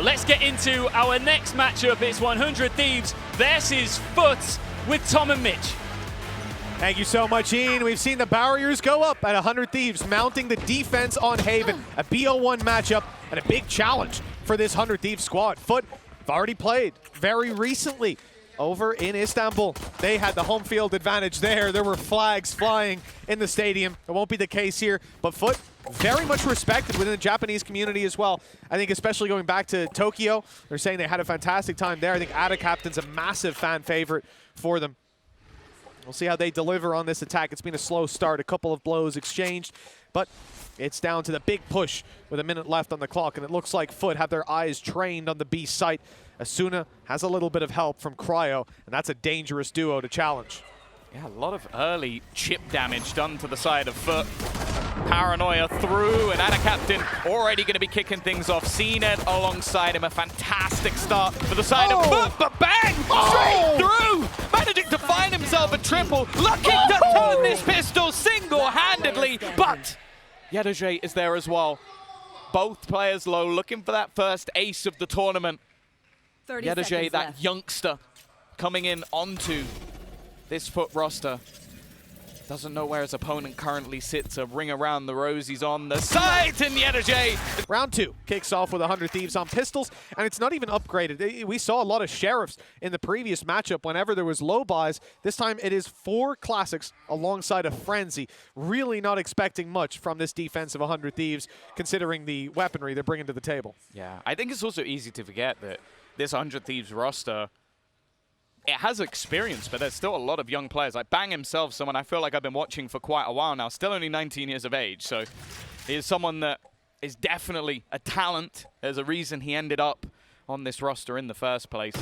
Let's get into our next matchup. It's 100 Thieves versus FUT with Tom and Mitch. Thank you so much, Ian. We've seen the barriers go up at 100 Thieves, mounting the defense on Haven. A BO1 matchup and a big challenge for this 100 Thieves squad. FUT have already played very recently over in Istanbul. They had the home field advantage there. There were flags flying in the stadium. It won't be the case here, but FUT very much respected within the Japanese community as well. I think especially going back to Tokyo, they're saying they had a fantastic time there. I think AtaKaptan's a massive fan favorite for them. We'll see how they deliver on this attack. It's been a slow start, a couple of blows exchanged, but it's down to the big push with a minute left on the clock, and it looks like FUT have their eyes trained on the B site. Asuna has a little bit of help from Cryo, and that's a dangerous duo to challenge. Yeah, a lot of early chip damage done to the side of FUT. Paranoia through, and AtaKaptan already going to be kicking things off. cNed alongside him, a fantastic start for the side of FUT, but bang! Straight through! Managing to find himself a triple, looking to turn this pistol single-handedly, but yetujey is there as well. Both players low, looking for that first ace of the tournament. yetujey, that left. Youngster, coming in onto this FUT roster. Doesn't know where his opponent currently sits. A ring around the rosies on the side, and yetujey. Round 2 kicks off with 100 Thieves on pistols, and it's not even upgraded. We saw a lot of sheriffs in the previous matchup whenever there was low buys. This time it is 4 classics alongside a frenzy. Really not expecting much from this defense of 100 Thieves, considering the weaponry they're bringing to the table. Yeah, I think it's also easy to forget that this 100 Thieves roster, it has experience, but there's still a lot of young players. Like Bang himself, someone I feel like I've been watching for quite a while now, still only 19 years of age. So he is someone that is definitely a talent. There's a reason he ended up on this roster in the first place.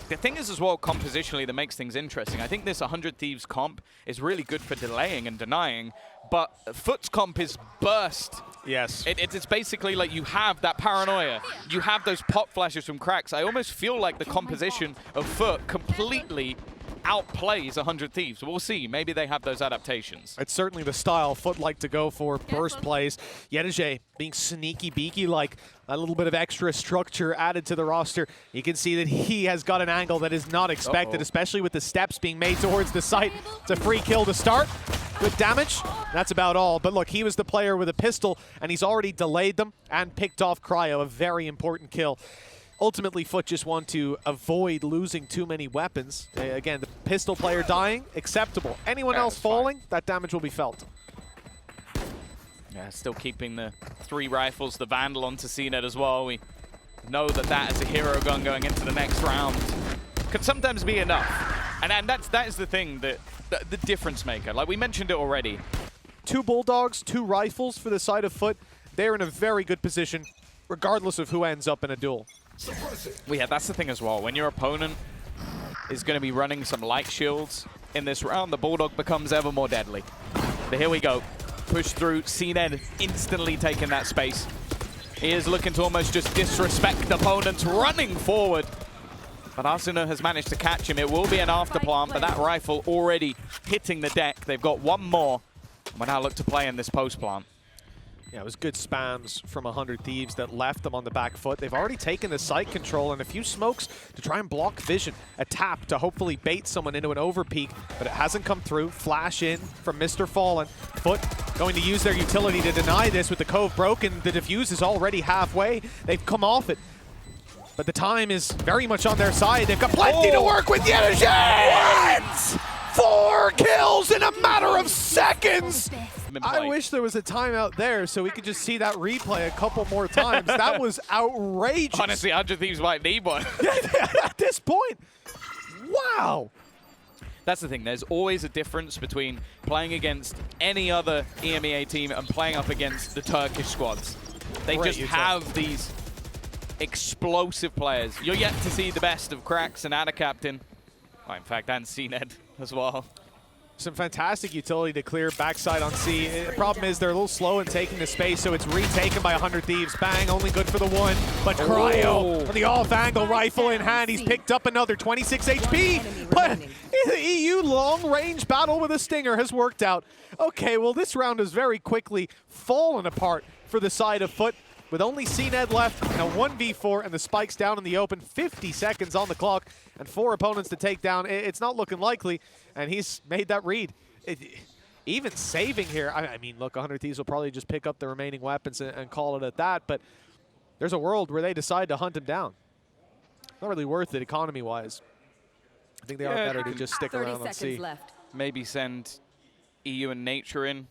The thing is as well, compositionally, that makes things interesting. I think this 100 Thieves comp is really good for delaying and denying, but FUT's comp is burst. Yes. It's basically like you have that paranoia. You have those pop flashes from qRaxs. I almost feel like the composition of FUT completely outplays 100 Thieves. We'll see. Maybe they have those adaptations. It's certainly the style FUT like to go for, burst plays. yetujey being sneaky beaky, like a little bit of extra structure added to the roster. You can see that he has got an angle that is not expected, especially with the steps being made towards the site. It's a free kill to start. Good damage. That's about all. But look, he was the player with a pistol, and he's already delayed them and picked off Cryo, a very important kill. Ultimately, FUT just want to avoid losing too many weapons. Again, the pistol player dying, acceptable. Anyone else falling, that damage will be felt. Yeah, still keeping the 3 rifles, the Vandal onto cNed as well. We know that that is a hero gun going into the next round. Could sometimes be enough. And that is the thing, the difference maker. Like we mentioned it already. 2 bulldogs, 2 rifles for the side of FUT. They're in a very good position, regardless of who ends up in a duel. Well, yeah, that's the thing as well. When your opponent is going to be running some light shields in this round, the Bulldog becomes ever more deadly. But here we go. Push through. cNed instantly taking that space. He is looking to almost just disrespect opponents, running forward. But Asuna has managed to catch him. It will be an afterplant, but that rifle already hitting the deck. They've got 1 more. We'll now look to play in this post plant. Yeah, it was good spams from 100 Thieves that left them on the back foot. They've already taken the site control and a few smokes to try and block vision. A tap to hopefully bait someone into an overpeak, but it hasn't come through. Flash in from MrFaliN. FUT going to use their utility to deny this with the cove broken. The defuse is already halfway. They've come off it, but the time is very much on their side. They've got plenty to work with. yetujey! What? 4 kills in a matter of seconds! I wish there was a timeout there so we could just see that replay a couple more times. That was outrageous. Honestly, 100 Thieves might need one. At this point, wow. That's the thing. There's always a difference between playing against any other EMEA team and playing up against the Turkish squads. They just have these explosive players. You're yet to see the best of qRaxs and AtaKaptan. Well, in fact, and cNed as well. Some fantastic utility to clear backside on C. The problem is they're a little slow in taking the space, so it's retaken by 100 Thieves. Bang, only good for the 1. But Cryo, with the off-angle rifle in hand, he's picked up another 26 HP. But the EU long-range battle with a stinger has worked out. Okay, well, this round has very quickly fallen apart for the side of FUT, with only cNed left and a 1v4 and the spikes down in the open, 50 seconds on the clock and 4 opponents to take down. It's not looking likely, and he's made that read. Even saving here, I mean, look, 100Thieves will probably just pick up the remaining weapons and call it at that, but there's a world where they decide to hunt him down. Not really worth it economy-wise. I think they are better to just stick around and see. Maybe send EEU and Nature in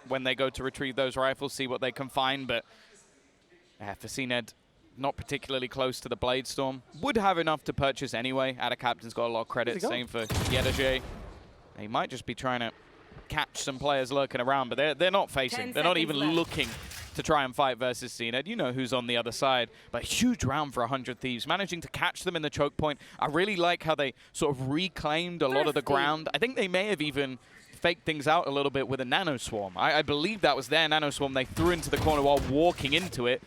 when they go to retrieve those rifles, see what they can find, but for cNed, not particularly close to the Blade Storm. Would have enough to purchase anyway. AtaKaptan's got a lot of credit, same for yetujey. He might just be trying to catch some players lurking around, but they're not facing, they're not even looking to try and fight versus cNed. You know who's on the other side. But huge round for 100Thieves, managing to catch them in the choke point. I really like how they sort of reclaimed a lot of the ground. I think they may have even faked things out a little bit with a nano swarm. I believe that was their nano swarm they threw into the corner while walking into it.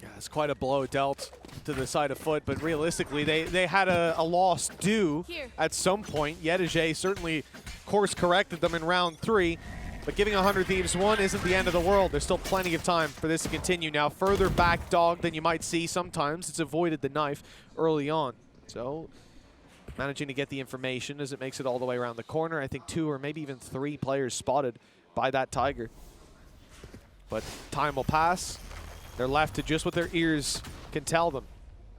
Yeah, it's quite a blow dealt to the side of FUT, but realistically, they had a loss due at some point. yetujey certainly course-corrected them in round 3, but giving 100Thieves 1 isn't the end of the world. There's still plenty of time for this to continue. Now, further back dog than you might see sometimes. It's avoided the knife early on. So, managing to get the information as it makes it all the way around the corner. I think 2 or maybe even 3 players spotted by that Tiger. But time will pass. They're left to just what their ears can tell them.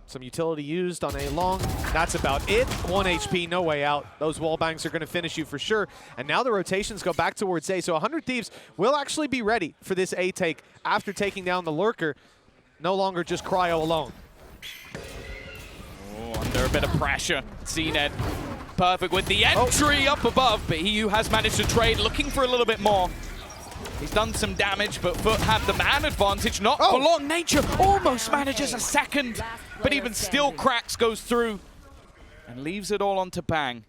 Some utility used on a long. That's about it. 1 HP, no way out. Those wall bangs are going to finish you for sure. And now the rotations go back towards A. So 100Thieves will actually be ready for this A take after taking down the lurker. No longer just Cryo alone. Oh, under a bit of pressure. cNed perfect with the entry up above, but eeiu has managed to trade, looking for a little bit more. He's done some damage, but FUT have the man advantage, not for long. Nature almost manages a second, but even still qRaxs goes through and leaves it all onto Bang.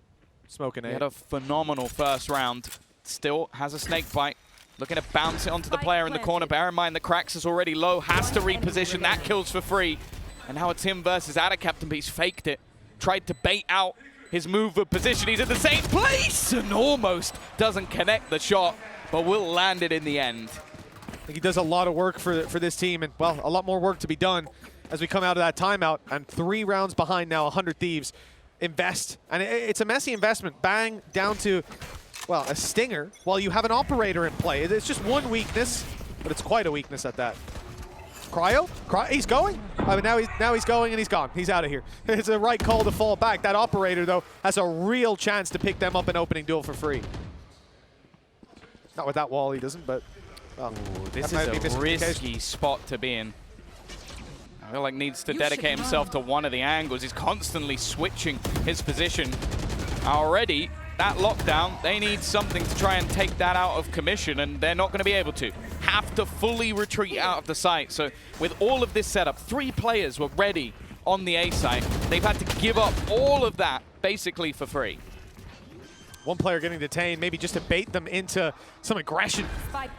Smoking He had a phenomenal first round. Still has a snake bite. Looking to bounce it onto the player in the corner. Bear in mind the qRaxs is already low, has to reposition. That kills for free. And now it's him versus AtaKaptan, but he's faked it. Tried to bait out his move of position. He's in the same place and almost doesn't connect the shot, but will land it in the end. I think he does a lot of work for this team, and, well, a lot more work to be done as we come out of that timeout. And 3 rounds behind now, 100Thieves invest. And it's a messy investment. Bang down to, well, a stinger while you have an operator in play. It's just one weakness, but it's quite a weakness at that. Cryo? He's going? I mean, now he's going and he's gone. He's out of here. It's a right call to fall back. That operator, though, has a real chance to pick them up in opening duel for free. Not with that wall, he doesn't, but... Ooh, this is a risky spot to be in. I feel like needs to dedicate himself to one of the angles. He's constantly switching his position. Already, that lockdown, they need something to try and take that out of commission, and they're not going to be able to. Have to fully retreat out of the site. So with all of this setup, 3 players were ready on the A site. They've had to give up all of that basically for free. One player getting detained, maybe just to bait them into some aggression.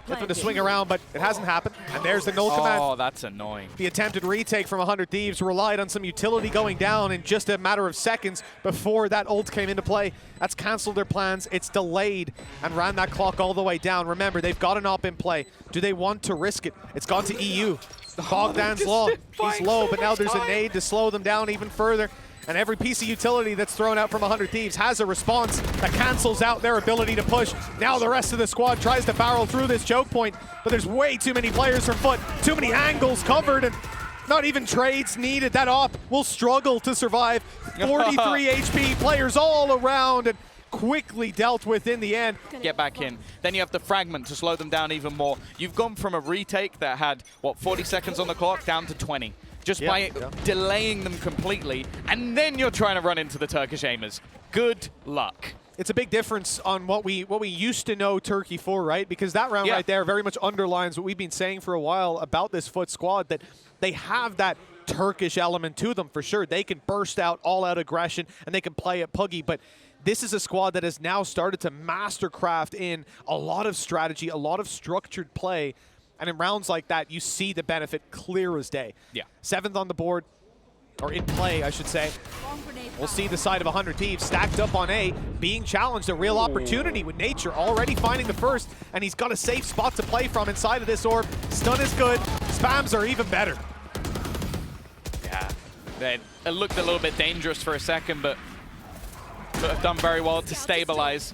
Get them to swing around, but it hasn't happened. And there's the null command. Oh, that's annoying. The attempted retake from 100Thieves relied on some utility going down in just a matter of seconds before that ult came into play. That's canceled their plans. It's delayed and ran that clock all the way down. Remember, they've got an op in play. Do they want to risk it? It's gone to EEU. Bogdan's long. He's low, but now there's a nade to slow them down even further. And every piece of utility that's thrown out from 100Thieves has a response that cancels out their ability to push. Now the rest of the squad tries to barrel through this choke point, but there's way too many players from FUT, too many angles covered, and not even trades needed. That op will struggle to survive. 43 HP, players all around, and quickly dealt with in the end. Get back in. Then you have the fragment to slow them down even more. You've gone from a retake that had, what, 40 seconds on the clock down to 20. Just by delaying them completely, and then you're trying to run into the Turkish aimers. Good luck. It's a big difference on what we used to know Turkey for, right? Because that round right there very much underlines what we've been saying for a while about this FUT squad, that they have that Turkish element to them for sure. They can burst out all-out aggression, and they can play at Puggy, but this is a squad that has now started to mastercraft in a lot of strategy, a lot of structured play. And in rounds like that, you see the benefit clear as day. Yeah. 7th on the board, or in play, I should say. We'll see the side of 100 Thieves stacked up on A, being challenged, a real opportunity with Nature already finding the first, and he's got a safe spot to play from inside of this orb. Stun is good, spams are even better. Yeah, it looked a little bit dangerous for a second, but could have done very well to stabilize.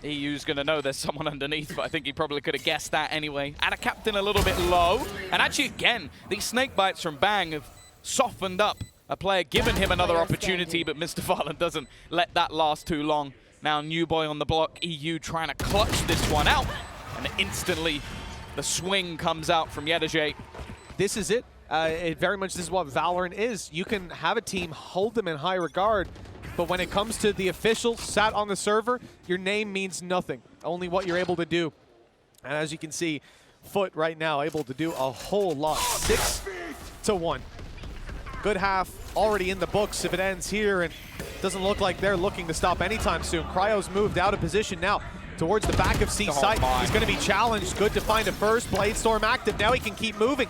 EU's gonna know there's someone underneath, but I think he probably could have guessed that anyway. AtaKaptan a little bit low, and actually again, these snake bites from Bang have softened up a player, given him another opportunity, but MrFaliN doesn't let that last too long. Now New Boy on the block, EU trying to clutch this one out, and instantly the swing comes out from yetujey. This is it. It very much, this is what Valorant is. You can have a team, hold them in high regard, but when it comes to the officials sat on the server, your name means nothing. Only what you're able to do. And as you can see, FUT right now able to do a whole lot. 6-1. Good half already in the books if it ends here, and doesn't look like they're looking to stop anytime soon. Cryo's moved out of position now towards the back of C site. He's going to be challenged. Good to find a first. Bladestorm active. Now he can keep moving,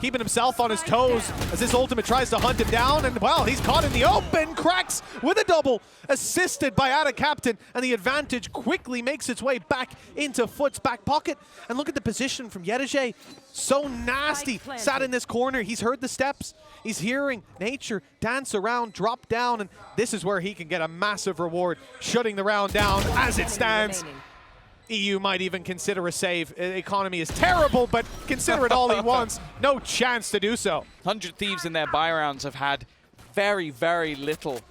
keeping himself on his toes as this ultimate tries to hunt him down, and well, he's caught in the open. qRaxs with a double, assisted by AtaKaptan, and the advantage quickly makes its way back into FUT's back pocket. And look at the position from yetujey. So nasty, sat in this corner. He's heard the steps. He's hearing Nature dance around, drop down, and this is where he can get a massive reward, shutting the round down as it stands. EU might even consider a save. Economy is terrible, but consider it all he wants. No chance to do so. 100 Thieves in their buy rounds have had very, very little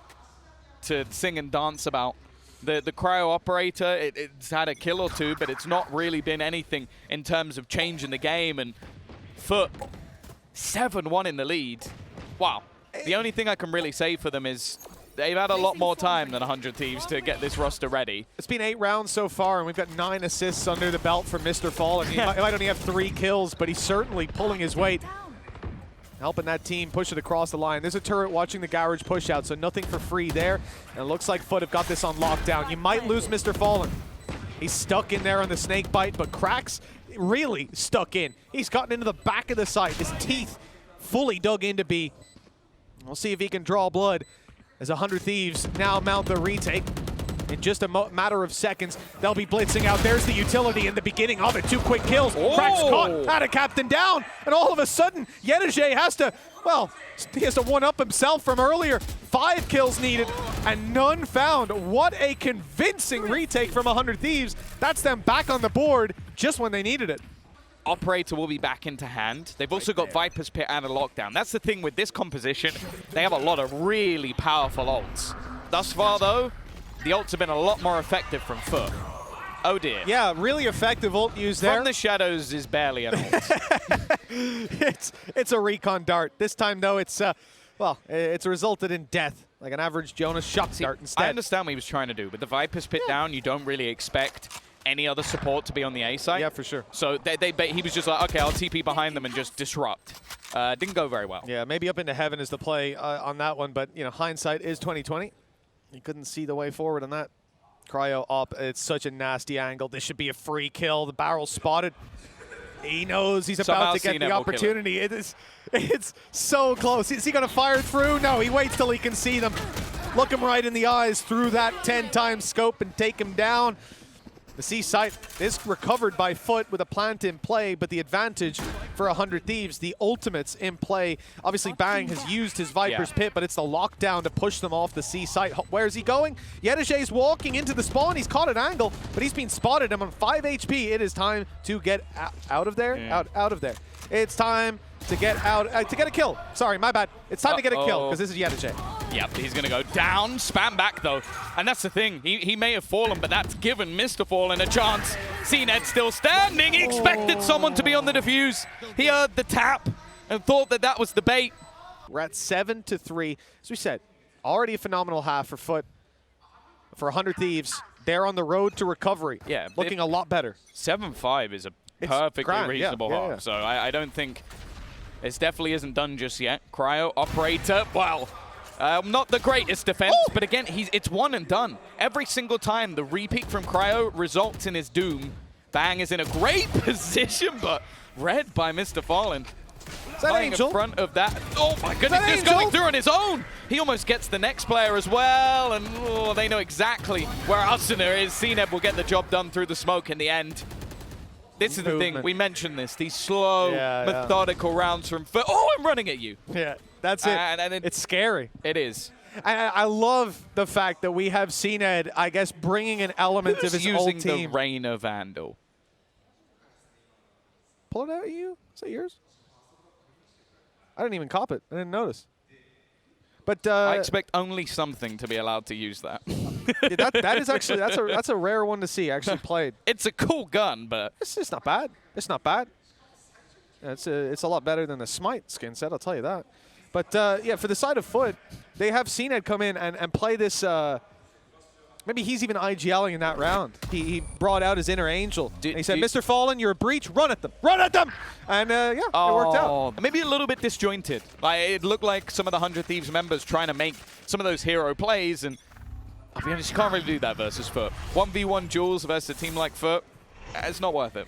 to sing and dance about. The cryo operator, it's had a kill or two, but it's not really been anything in terms of changing the game. And FUT 7-1 in the lead. Wow. The only thing I can really say for them is they've had a lot more time than 100 Thieves to get this roster ready. It's been 8 rounds so far, and we've got 9 assists under the belt for MrFaliN. He might only have 3 kills, but he's certainly pulling his weight, helping that team push it across the line. There's a turret watching the garage push out, so nothing for free there. And it looks like FUT have got this on lockdown. You might lose MrFaliN. He's stuck in there on the snake bite, but qRaxs really stuck in. He's gotten into the back of the site. His teeth fully dug into B. We'll see if he can draw blood as 100 Thieves now mount the retake. In just a matter of seconds, they'll be blitzing out. There's the utility in the beginning of it. 2 quick kills. qRaxs caught, AtaKaptan down, and all of a sudden, yetujey has to, well, he has to one-up himself from earlier. 5 kills needed, and none found. What a convincing retake from 100 Thieves. That's them back on the board just when they needed it. Operator will be back into hand. They've also got Viper's Pit and a lockdown. That's the thing with this composition. They have a lot of really powerful ults. Thus far, though, the ults have been a lot more effective from FUT. Oh dear. Yeah, really effective ult use there. From the shadows is barely an ult. it's a recon dart. This time, though, it's it's resulted in death, like an average Jonas shot dart instead. I understand what he was trying to do. With the Viper's Pit down, you don't really expect any other support to be on the A side. Yeah, for sure. So he was just like, okay, I'll TP behind them and just disrupt. Didn't go very well. Yeah, maybe up into heaven is the play on that one, but you know, hindsight is 20/20. You couldn't see the way forward on that. Cryo up, it's such a nasty angle. This should be a free kill. The barrel's spotted. He knows he's about to get the opportunity. It's so close. Is he gonna fire through? No, he waits till he can see them. Look him right in the eyes through that 10-time scope and take him down. The C site is recovered by FUT with a plant in play, but the advantage for 100 Thieves, the ultimates in play. Obviously, Bang has used his Viper's Pit, but it's the lockdown to push them off the C site. Where's he going? yetujey's walking into the spawn. He's caught an angle, but he's been spotted. I'm on 5 HP. It is time to get out of there. Out of there. It's time to get out, to get a kill. Sorry, my bad. It's time to get a kill, because this is yetujey. Yep, he's going to go down, spam back though. And that's the thing, he may have fallen, but that's given MrFaliN a chance. cNed still standing, he expected someone to be on the defuse. He heard the tap and thought that that was the bait. We're at 7-3. As we said, already a phenomenal half for FUT. For 100 Thieves, they're on the road to recovery. Yeah, looking a lot better. 7-5 is a perfectly reasonable half, so I don't think, it definitely isn't done just yet. Cryo operator, wow. Not the greatest defense, but again, it's one and done. Every single time the repeat from Cryo results in his doom. Bang is in a great position, but read by MrFaliN. Is that lying Angel? in front of that. Oh my goodness, just going through on his own. He almost gets the next player as well, and they know exactly where Asuna is. cNed will get the job done through the smoke in the end. This is the thing, we mentioned this, these slow, methodical rounds from FUT. Oh, I'm running at you. Yeah, that's it. And it's scary. It is. I love the fact that we have cNed, I guess, bringing an element of his old team. Using the Reina Vandal. Pull it out at you? Is that yours? I didn't even cop it. I didn't notice. But I expect only something to be allowed to use that. Yeah, that is actually that's a rare one to see actually played. It's a cool gun, but it's not bad. It's not bad. Yeah, it's a lot better than the Smite skin set, I'll tell you that. But yeah, for the side of FUT, they have cNed come in and play this. Maybe he's even IGLing in that round. He brought out his inner angel. And he said, MrFaliN, you're a breach. Run at them. Run at them. And yeah, it worked out. Maybe a little bit disjointed. Like, it looked like some of the 100Thieves members trying to make some of those hero plays. And I'll be honest, you can't really do that versus FUT. 1v1 duels versus a team like FUT, it's not worth it.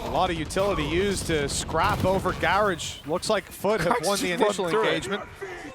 A lot of utility used to scrap over Garage. Looks like FUT have won the initial engagement.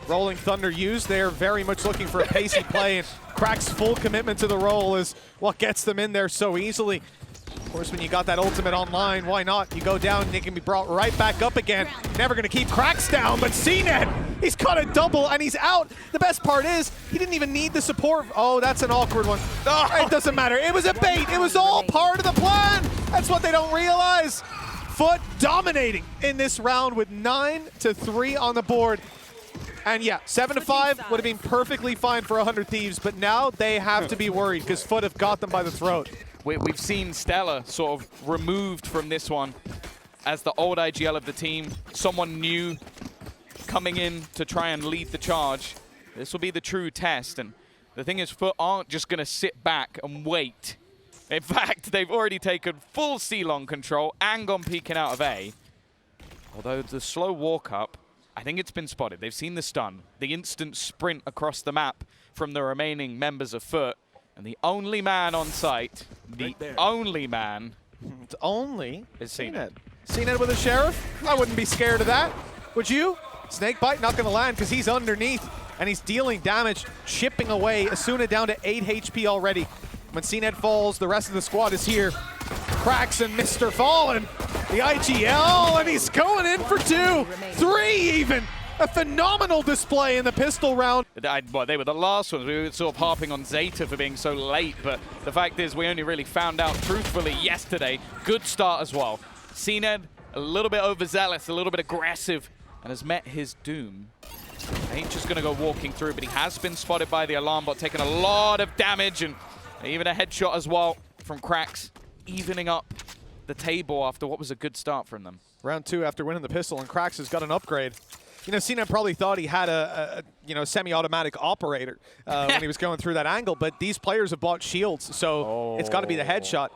Rolling Thunder used. They're very much looking for a pacey play, and qRaxs' full commitment to the role is what gets them in there so easily. Of course, when you got that ultimate online, why not? You go down and it can be brought right back up again. Never going to keep qRaxs down, but cNed, he's caught a double and he's out. The best part is, he didn't even need the support. Oh, that's an awkward one. Oh, it doesn't matter. It was a bait. It was all part of the plan. That's what they don't realize. FUT dominating in this round with 9-3 on the board. And yeah, 7-5 would have been perfectly fine for 100Thieves, but now they have to be worried because FUT have got them by the throat. We've seen Stella sort of removed from this one as the old IGL of the team, someone new coming in to try and lead the charge. This will be the true test, and the thing is, FUT aren't just going to sit back and wait. In fact, they've already taken full C-long control and gone peeking out of A. Although the slow walk up, I think it's been spotted. They've seen the stun, the instant sprint across the map from the remaining members of FUT, and the only man on site, only man, it's only is cNed. cNed with a Sheriff? I wouldn't be scared of that. Would you? Snakebite not going to land because he's underneath, and he's dealing damage, chipping away. Asuna down to 8 HP already. When cNed falls, the rest of the squad is here. qRaxs and MrFaliN, the IGL, and he's going in for 2, 3 even. A phenomenal display in the pistol round. Well, they were the last ones. We were sort of harping on Zeta for being so late, but the fact is we only really found out truthfully yesterday. Good start as well. cNed, a little bit overzealous, a little bit aggressive, and has met his doom. Ain't just going to go walking through, but he has been spotted by the alarm bot, taking a lot of damage, and even a headshot as well from qRaxs, evening up the table after what was a good start from them. Round 2 after winning the pistol, and qRaxs has got an upgrade. You know, cNed probably thought he had a semi-automatic operator when he was going through that angle, but these players have bought shields, so it's got to be the headshot.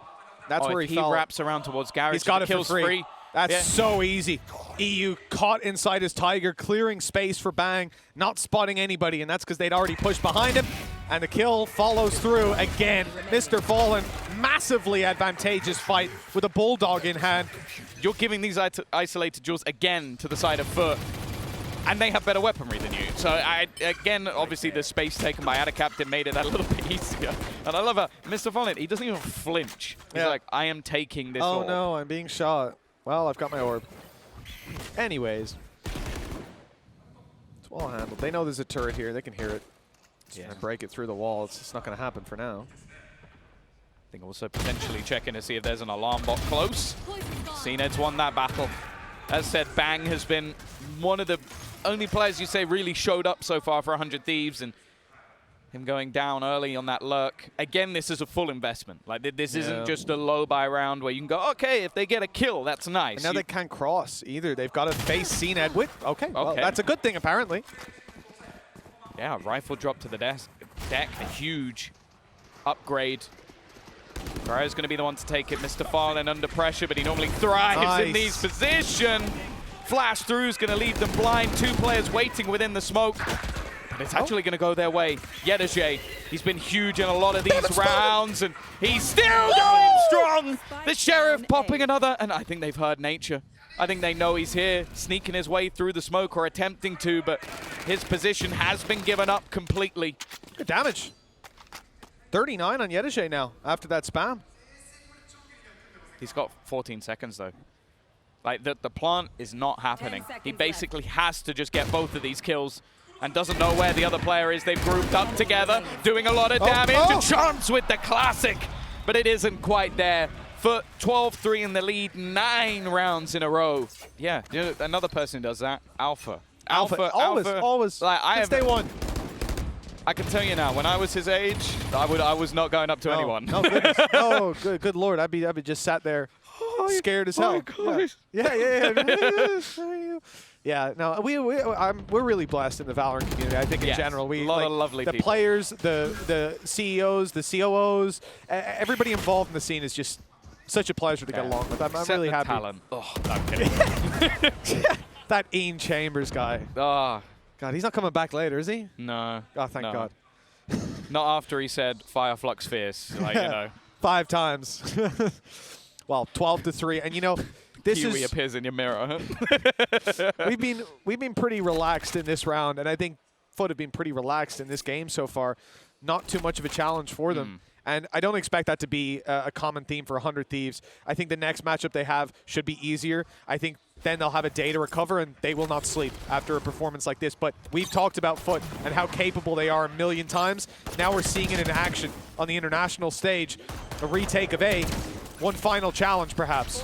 That's where he fell. Wraps around towards Garage. He's got it for free. That's so easy. EMEA caught inside his Tiger, clearing space for Bang, not spotting anybody, and that's because they'd already pushed behind him, and the kill follows through again. MrFaliN, massively advantageous fight with a Bulldog in hand. You're giving these isolated duels again to the side of FUT, and they have better weaponry than you. So, again, obviously the space taken by AtaKaptan made it that little bit easier. And I love how MrFaliN, he doesn't even flinch. He's like, I am taking this orb. No, I'm being shot. Well, I've got my orb. Anyways. It's well handled. They know there's a turret here. They can hear it. It's going to break it through the wall. It's not going to happen for now. I think also potentially checking to see if there's an alarm bot close. cNed's won that battle. As said, Bang has been one of the only players you say really showed up so far for 100Thieves, and him going down early on that lurk. Again, this is a full investment. Like, this isn't just a low buy round where you can go, okay, if they get a kill, that's nice. And now they can't cross either. They've got to face cNed with, well, that's a good thing apparently. Yeah, rifle drop to the deck, a huge upgrade. Cryo's going to be the one to take it. MrFaliN under pressure, but he normally thrives in these positions. Flash through is going to leave them blind. 2 players waiting within the smoke. But it's actually going to go their way. yetujey, he's been huge in a lot of these rounds, and he's still going strong. The Sheriff popping another, and I think they've heard nature. I think they know he's here, sneaking his way through the smoke, or attempting to, but his position has been given up completely. Good damage. 39 on yetujey now, after that spam. He's got 14 seconds, though. Like, the plant is not happening. He basically has to just get both of these kills and doesn't know where the other player is. They've grouped up together, doing a lot of damage. And Chance with the classic, but it isn't quite there. FUT 12-3 in the lead, 9 rounds in a row. Yeah, you know, another person does that. Alpha. Always. Like, Since day one. I can tell you now, when I was his age, I was not going up to anyone. No, goodness. Oh, good lord. I'd be just sat there scared as hell. Yeah. Yeah, no, we're really blessed in the Valorant community. I think in general, we a lot of lovely the people. players, the CEOs, the COOs, everybody involved in the scene is just such a pleasure to get along with. I'm really happy. Talent. Oh, I'm kidding. That Ian Chambers guy. Oh, God, he's not coming back later, is he? no. Oh, thank God. Not after he said Fireflux Fierce, like, you know. 5 times. Well, 12-3, and you know, this Kiwi is appears in your mirror. Huh? we've been pretty relaxed in this round, and I think FUT have been pretty relaxed in this game so far. Not too much of a challenge for them. And I don't expect that to be a common theme for 100 Thieves. I think the next matchup they have should be easier. I think then they'll have a day to recover, and they will not sleep after a performance like this. But we've talked about FUT and how capable they are a million times. Now we're seeing it in action on the international stage. A retake of A. One final challenge, perhaps.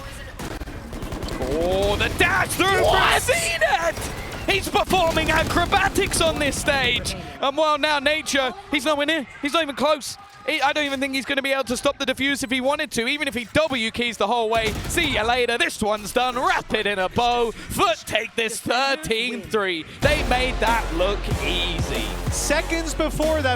Oh, the dash through from cNed! He's performing acrobatics on this stage. And well, now nature, he's nowhere near. He's not even close. I don't even think he's going to be able to stop the defuse if he wanted to, even if he W keys the whole way. See you later. This one's done. Wrap it in a bow. FUT take this 13-3. They made that look easy. Seconds before that,